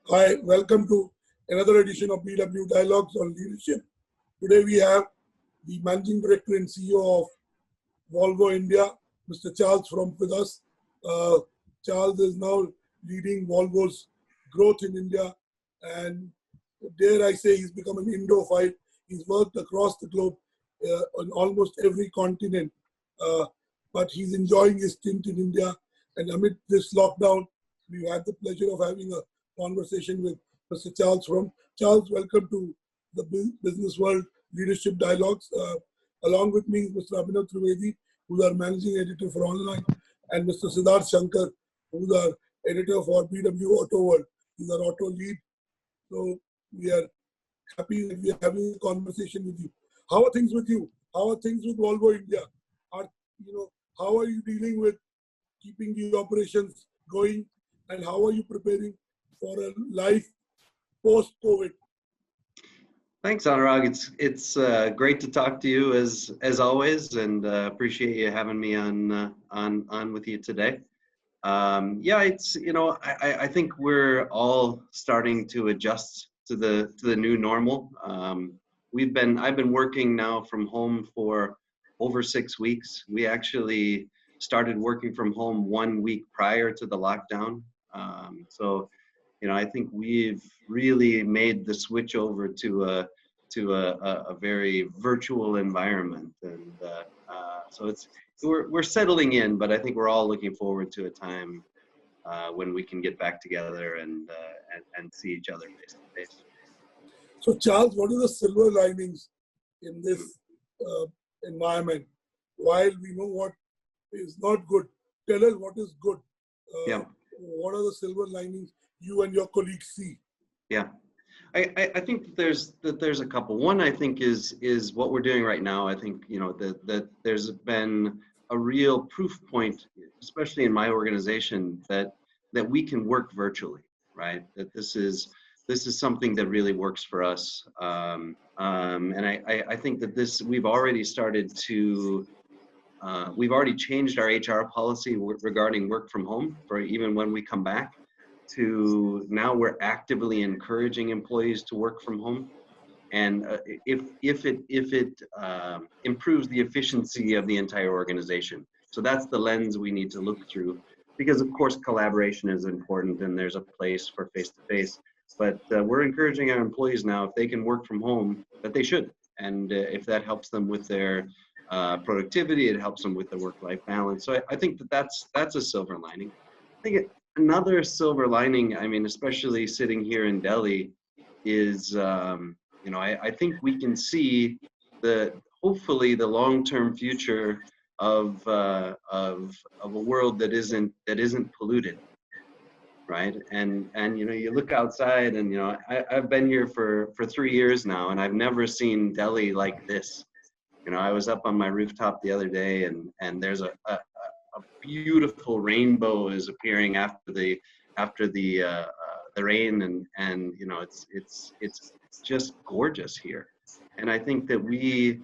Hi, welcome to another edition of BW Dialogues on Leadership. Today we have the Managing Director and CEO of Volvo India, Mr. Charles Frump with us. Charles is now leading Volvo's growth in India, and dare I say he's become an Indophile. He's worked across the globe on almost every continent, but he's enjoying his stint in India. And amid this lockdown, we've had the pleasure of having a conversation with Mr. Charles Frump. Charles, welcome to the Business World Leadership Dialogues. Along with me is Mr. Abhinav Trivedi, who's our managing editor for online, and Mr. Siddharth Shankar, who's our editor for BW Auto World. He's our auto lead. So we are happy that we are having a conversation with you. How are things with you? How are things with Volvo India? How are you dealing with keeping the operations going, and how are you preparing for a life post-COVID? Thanks, Anurag. It's great to talk to you as always, and appreciate you having me on with you today. I think we're all starting to adjust to the new normal. I've been working now from home for over 6 weeks. We actually started working from home 1 week prior to the lockdown. I think we've really made the switch over to a very virtual environment, and we're settling in. But I think we're all looking forward to a time when we can get back together and see each other face to face. So, Charles, what are the silver linings in this environment? While we know what is not good, tell us what is good. What are the silver linings you and your colleagues see? Yeah, I think that there's a couple. One, I think, is what we're doing right now. I think that there's been a real proof point, especially in my organization, that we can work virtually, right? That this is something that really works for us. And I think that we've already started to. We've already changed our HR policy regarding work from home for even when we come back, to now we're actively encouraging employees to work from home. And if it improves the efficiency of the entire organization. So that's the lens we need to look through, because of course collaboration is important and there's a place for face-to-face. But we're encouraging our employees now, if they can work from home, that they should. And if that helps them with their productivity, it helps them with the work-life balance. So I think that's a silver lining. I think another silver lining, I mean, especially sitting here in Delhi, is I think we can see hopefully the long-term future of a world that isn't polluted, right? And you look outside, and I've been here for 3 years now, and I've never seen Delhi like this. I was up on my rooftop the other day, and there's a beautiful rainbow is appearing after the rain, and it's just gorgeous here. And I think that we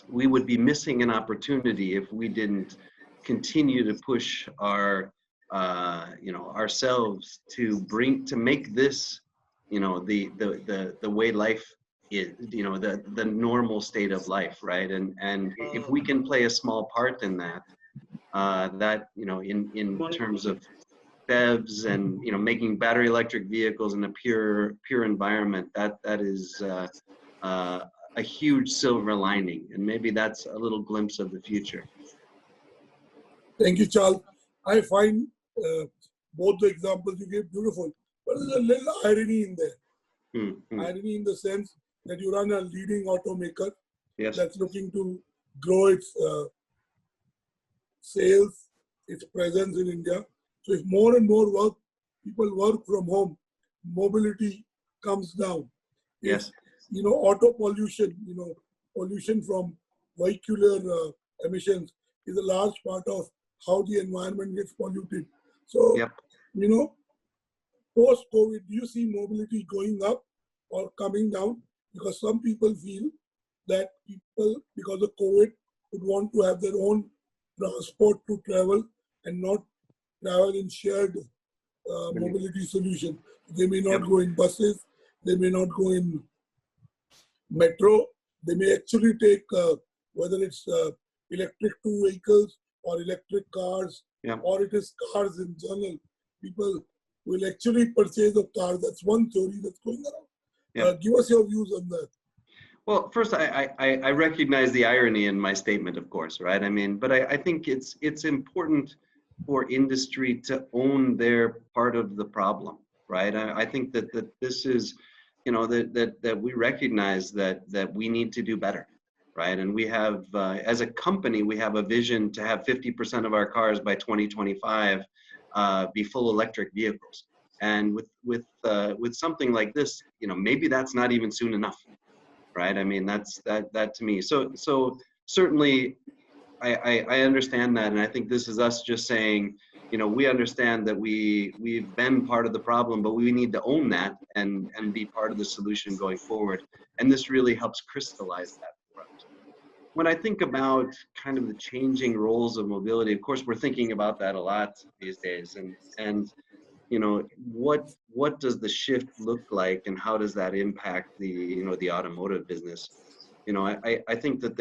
would be missing an opportunity if we didn't continue to push ourselves to make this the way life is, the normal state of life, right? And if we can play a small part in that, in terms of BEVs and making battery electric vehicles in a pure environment, that is a huge silver lining, and maybe that's a little glimpse of the future. Thank you, Charles. I find both the examples you gave beautiful, but there's a little irony in there. Irony in the sense that you run a leading automaker that's looking to grow its sales, its presence in India. So if more and more people work from home, mobility comes down. Yes. Auto pollution, pollution from vehicular emissions is a large part of how the environment gets polluted. So, post-COVID, do you see mobility going up or coming down? Because some people feel that because of COVID, would want to have their own transport to travel and not travel in shared mobility solution. They may not Yep. go in buses, they may not go in metro, they may actually take whether it's electric two vehicles or electric cars, Yep. or it is cars in general. People will actually purchase a car. That's one theory that's going around. Yep. Give us your views on that. Well, first, I recognize the irony in my statement, of course, right? I mean, but I think it's important for industry to own their part of the problem, right? I think that this is, that we recognize that we need to do better, right? And we have, as a company, we have a vision to have 50% of our cars by 2025 be full electric vehicles. And with something like this, maybe that's not even soon enough. Right. I mean, that to me. So certainly I understand that. And I think this is us just saying, we understand that we've been part of the problem, but we need to own that and be part of the solution going forward. And this really helps crystallize that for us. When I think about kind of the changing roles of mobility, of course, we're thinking about that a lot these days. And what does the shift look like, and how does that impact the automotive business? I think that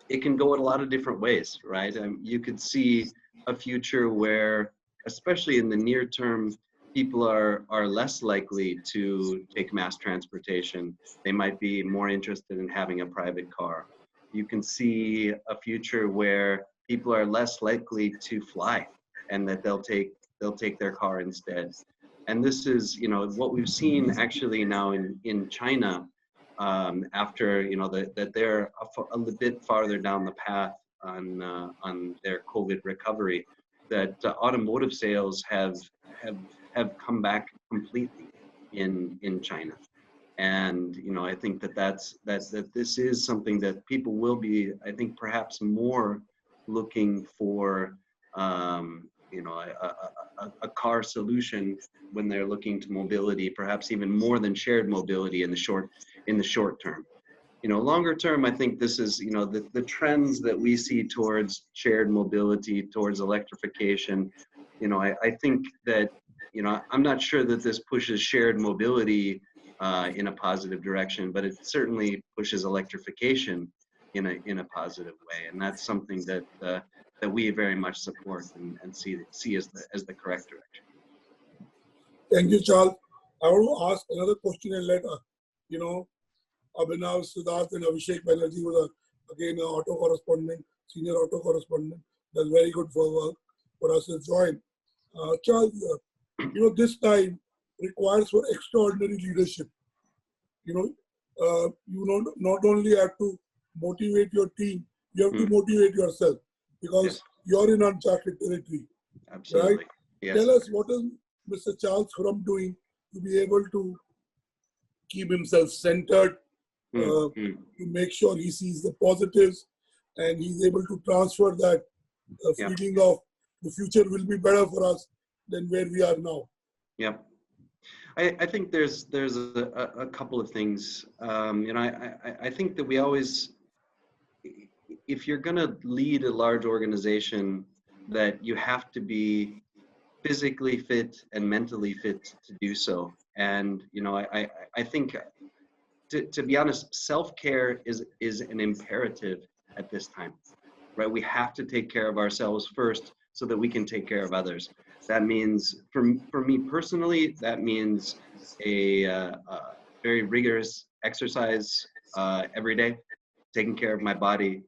it can go in a lot of different ways, right? You could see a future where, especially in the near term, people are less likely to take mass transportation. They might be more interested in having a private car. You can see a future where people are less likely to fly, and that they'll take their car instead. And this is, what we've seen actually now in China, after, that they're a bit farther down the path on their COVID recovery, that automotive sales have come back completely in China. And, I think that this is something that people will be, I think, perhaps more looking for, a car solution when they're looking to mobility, perhaps even more than shared mobility in the short term. Longer term, I think this is, the trends that we see towards shared mobility, towards electrification. I think that, I'm not sure that this pushes shared mobility in a positive direction, but it certainly pushes electrification in a positive way. And that's something that we very much support and see as the correct direction. Thank you, Charles. I want to ask another question and let Abhinav, Siddharth, and Abhishek Banerjee was again an auto correspondent, senior auto correspondent. That's very good for us to join. Charles, this time requires for extraordinary leadership. You not only have to motivate your team, you have to motivate yourself, because Yes. you're in uncharted territory. Absolutely. Right? Yes. Tell us, what is Mr. Charles Frump doing to be able to keep himself centered, to make sure he sees the positives, and he's able to transfer that feeling of the future will be better for us than where we are now. Yeah. I think there's a couple of things. I think that we always, if you're going to lead a large organization, that you have to be physically fit and mentally fit to do so. And I think, to be honest, self-care is an imperative at this time, right? We have to take care of ourselves first so that we can take care of others. That means, for me personally, that means a very rigorous exercise every day, taking care of my body,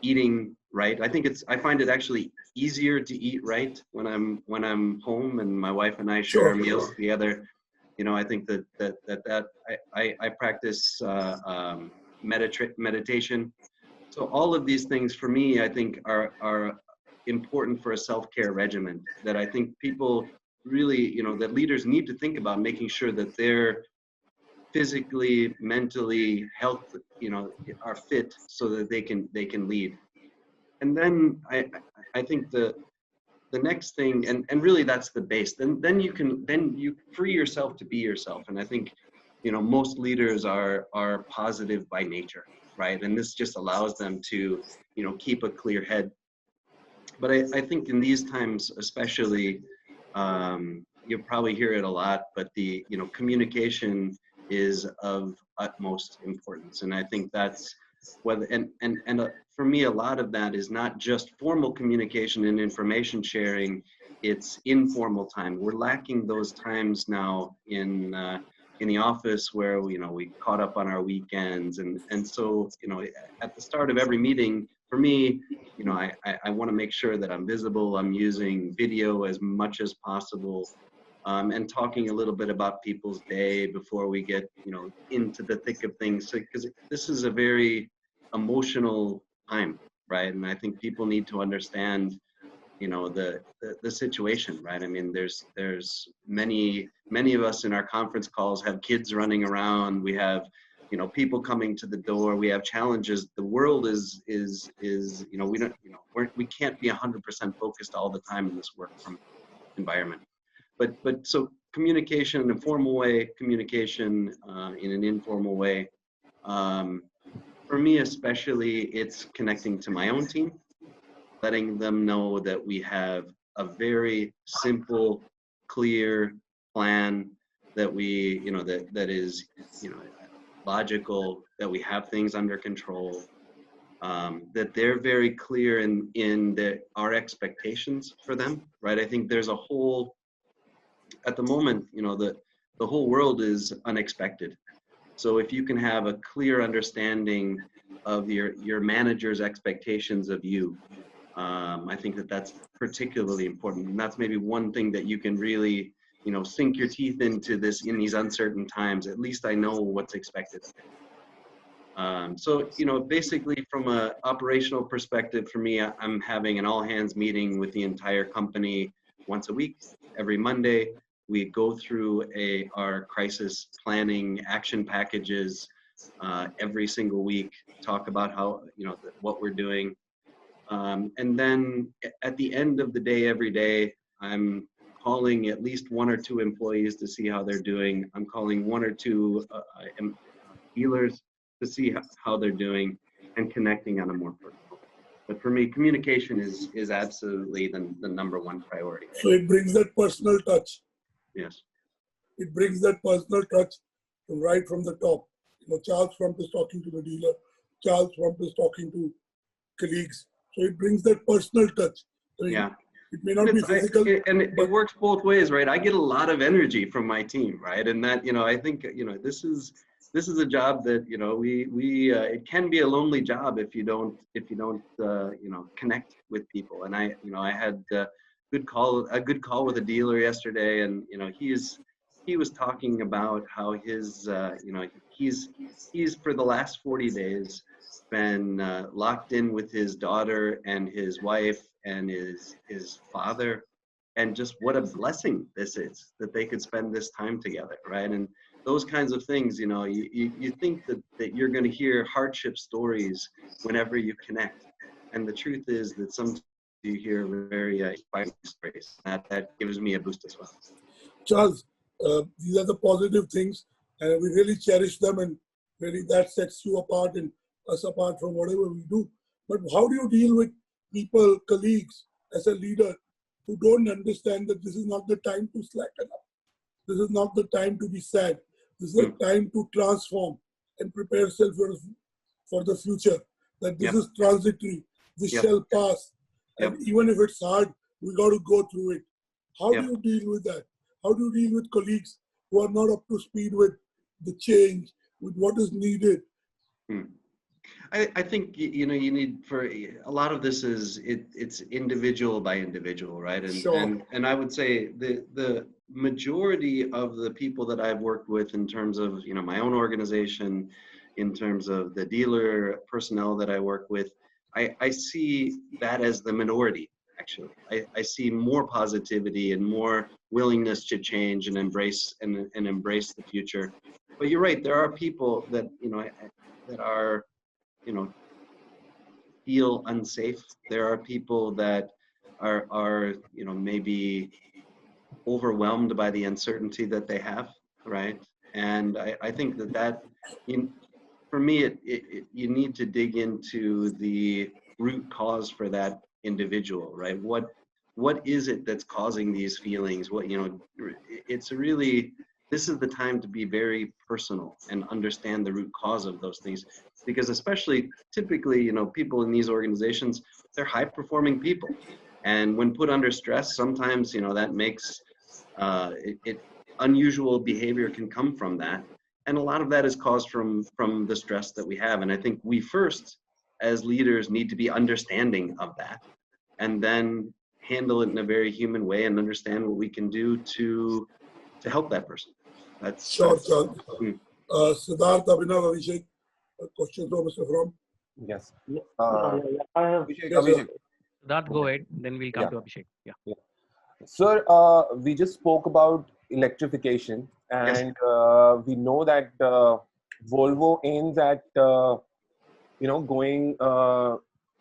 eating right. I find it actually easier to eat right when I'm home and my wife and I share meals together. I think that I practice meditation. So all of these things for me, I think are important for a self-care regimen, that I think people really, that leaders need to think about, making sure that they're physically, mentally, health, are fit so that they can lead. And then I think the next thing, and really that's the base, then you free yourself to be yourself. And I think, most leaders are positive by nature, right? And this just allows them to, keep a clear head. But I think in these times, especially, you'll probably hear it a lot, but the, communication is of utmost importance. And I think that's whether, and for me, a lot of that is not just formal communication and information sharing, it's informal time. We're lacking those times now in the office where we caught up on our weekends, and so at the start of every meeting, for me, I want to make sure that I'm visible. I'm using video as much as possible, and talking a little bit about people's day before we get into the thick of things, because this is a very emotional time, right? And I think people need to understand the situation, right? I mean, there's many of us in our conference calls have kids running around. We have people coming to the door. We have challenges. The world is we can't be 100% focused all the time in this work from environment. But so communication in a formal way, communication in an informal way. For me especially, it's connecting to my own team, letting them know that we have a very simple, clear plan, that we, that is, logical, that we have things under control, that they're very clear in our expectations for them, right? I think there's a whole, at the moment, the whole world is unexpected. So if you can have a clear understanding of your manager's expectations of you, I think that's particularly important. And that's maybe one thing that you can really, sink your teeth into in these uncertain times. At least I know what's expected. So, basically from an operational perspective, for me, I'm having an all hands meeting with the entire company once a week. Every Monday, we go through our crisis planning action packages every single week, talk about how, what we're doing. And then at the end of the day, every day, I'm calling at least 1 or 2 employees to see how they're doing. I'm calling 1 or 2 dealers to see how they're doing, and connecting on a more personal. But for me, communication is absolutely the number 1 priority. So it brings that personal touch. Yes. It brings that personal touch right from the top. Charles Frump is talking to the dealer. Charles Frump is talking to colleagues. So it brings that personal touch. I mean, yeah. It may not be physical. It works both ways, right? I get a lot of energy from my team, right? And that, I think, this is a job that, we it can be a lonely job if you don't connect with people. And I had a good call with a dealer yesterday, and he was talking about how his he's for the last 40 days been locked in with his daughter and his wife and his father, and just what a blessing this is that they could spend this time together, right? And those kinds of things, you think that you're going to hear hardship stories whenever you connect, and the truth is that sometimes you hear very inspiring stories. That gives me a boost as well. Charles, these are the positive things, and we really cherish them, and really that sets you apart and us apart from whatever we do. But how do you deal with people, colleagues, as a leader, who don't understand that this is not the time to slacken up? This is not the time to be sad. This is the time to transform and prepare yourself for the future. That this is transitory. This shall pass. And even if it's hard, we got to go through it. How do you deal with that? How do you deal with colleagues who are not up to speed with the change, with what is needed? I think you need, for a lot of this it's individual by individual, right? And sure. and I would say the majority of the people that I've worked with in terms of my own organization, in terms of the dealer personnel that I work with, I see that as the minority. Actually, I see more positivity and more willingness to change and embrace the future. But you're right, there are people that that are feel unsafe. There are people that are maybe overwhelmed by the uncertainty that they have, right? And I think that for me, you need to dig into the root cause for that individual, right? What is it that's causing these feelings? What, you know, it's really, this is the time to be very personal and understand the root cause of those things, because especially typically, you know, people in these organizations, they're high performing people, and when put under stress, sometimes, you know, that makes unusual behavior can come from that, and a lot of that is caused from the stress that we have. And I think we first, as leaders, need to be understanding of that, and then handle it in a very human way and understand what we can do to help that person. Sure, Chand. Siddharth, Abhinav, Abhishek, questions for Mr. Frump? Yes. I have. Abhishek. That go ahead, then we'll come to Abhishek. Yeah. Sir, we just spoke about electrification, and we know that Volvo aims at going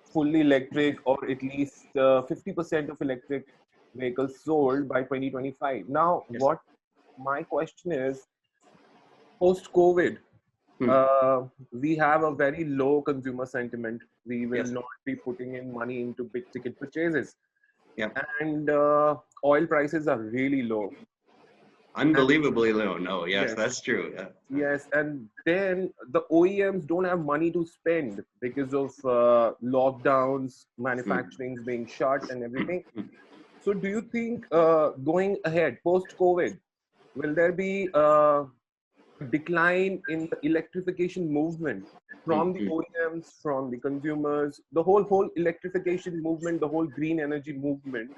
fully electric, or at least 50% of electric vehicles sold by 2025. Now, what my question is, post-COVID, we have a very low consumer sentiment. We will not be putting in money into big ticket purchases. And oil prices are really low. Unbelievably low. No, yes, that's true. Yeah. Yes, and then the OEMs don't have money to spend because of lockdowns, manufacturing being shut and everything. So do you think going ahead, post-COVID, will there be a decline in the electrification movement from the OEMs, from the consumers, the whole electrification movement, the whole green energy movement?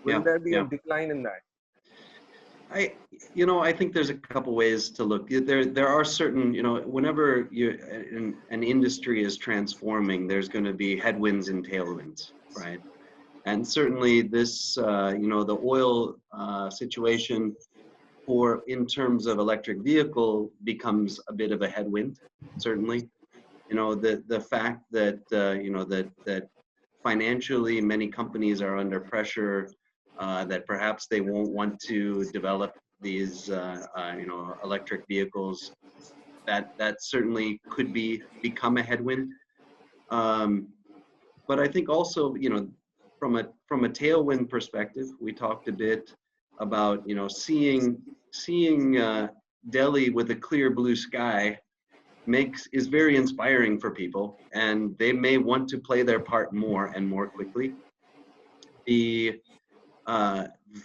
Will there be a decline in that? I think there's a couple ways to look. There are certain, whenever an industry is transforming, there's going to be headwinds and tailwinds, right? And certainly this, the oil situation in terms of electric vehicle becomes a bit of a headwind, certainly. The fact that, that financially many companies are under pressure, that perhaps they won't want to develop these, electric vehicles, that certainly could become a headwind. But I think also, from a tailwind perspective, we talked a bit about, seeing Delhi with a clear blue sky is very inspiring for people, and they may want to play their part more and more quickly. The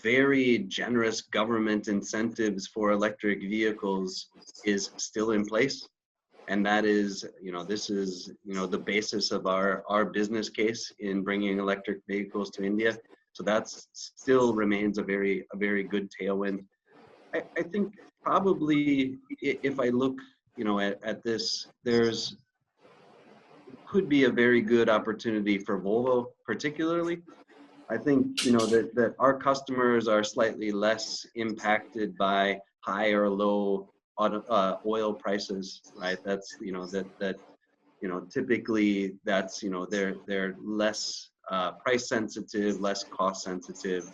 very generous government incentives for electric vehicles is still in place, and that is, this is, the basis of our business case in bringing electric vehicles to India. So that still remains a very good tailwind. I think probably if I look, at this, could be a very good opportunity for Volvo, particularly. I think, that our customers are slightly less impacted by high or low oil prices, right? That's, typically that's, they're less price sensitive, less cost sensitive,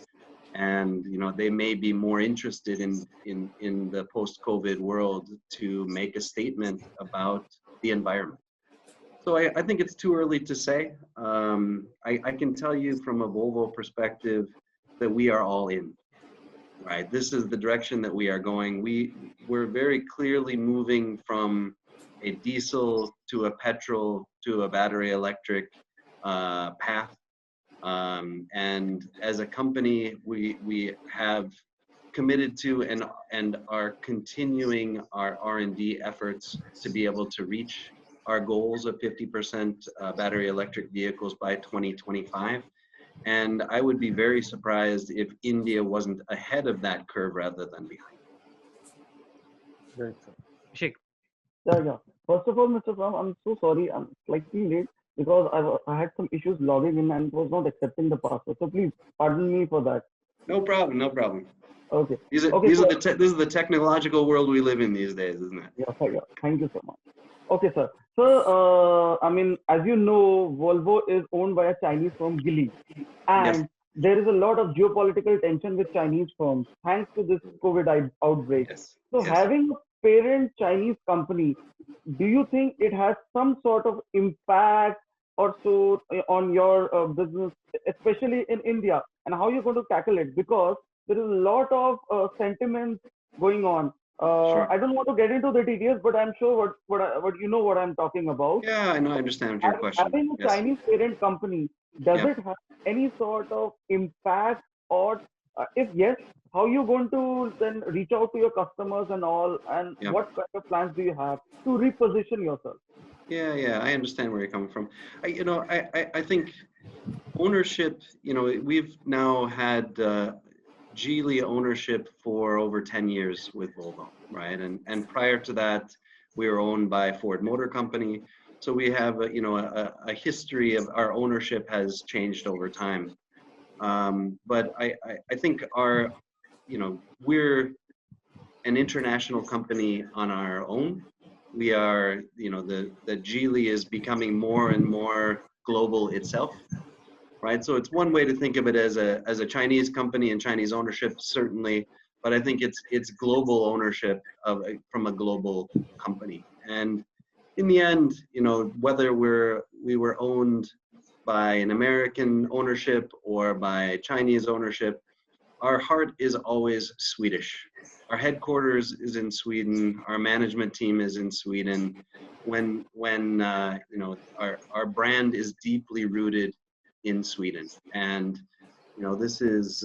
and they may be more interested in the post-COVID world to make a statement about the environment. So I think it's too early to say. I can tell you from a Volvo perspective that we are all in, right? This is the direction that we are going. We're very clearly moving from a diesel to a petrol to a battery electric path. And as a company, we have committed to and are continuing our R&D efforts to be able to reach our goals of 50% battery electric vehicles by 2025. And I would be very surprised if India wasn't ahead of that curve rather than behind. Great. Abhishek. Yeah. First of all, Mr. Frump, I'm so sorry. I'm slightly late because I had some issues logging in and was not accepting the password. So please pardon me for that. No problem. Okay. This is the technological world we live in these days, isn't it? Yeah. Thank you so much. Okay, sir. So, as you know, Volvo is owned by a Chinese firm, Geely, and there is a lot of geopolitical tension with Chinese firms thanks to this COVID outbreak. So, having a parent Chinese company, do you think it has some sort of impact or so on your business, especially in India, and how you're going to tackle it? Because there is a lot of sentiments going on. Sure. I don't want to get into the details, but I'm sure what you know what I'm talking about. Yeah, I know. I understand your question. Having a Yes. Chinese parent company, does Yeah. it have any sort of impact, or if yes, how you going to then reach out to your customers and all, and Yeah. what kind of plans do you have to reposition yourself? Yeah. I understand where you're coming from. I think ownership, we've now had Geely ownership for over 10 years with Volvo, right? And prior to that, we were owned by Ford Motor Company. So we have a history of our ownership has changed over time. But I think we're an international company on our own. We are, the Geely is becoming more and more global itself, right? So it's one way to think of it as a Chinese company and Chinese ownership, certainly, but I think it's global ownership from a global company. And in the end, whether we were owned by an American ownership or by Chinese ownership, our heart is always Swedish. Our headquarters is in Sweden. Our management team is in Sweden. When our brand is deeply rooted in Sweden, and this is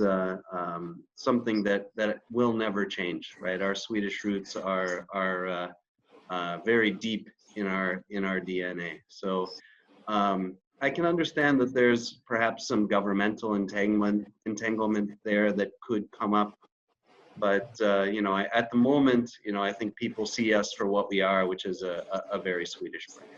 something that will never change, right? Our Swedish roots are very deep in our DNA. So I can understand that there's perhaps some governmental entanglement there that could come up, but at the moment, I think people see us for what we are, which is a very Swedish brand.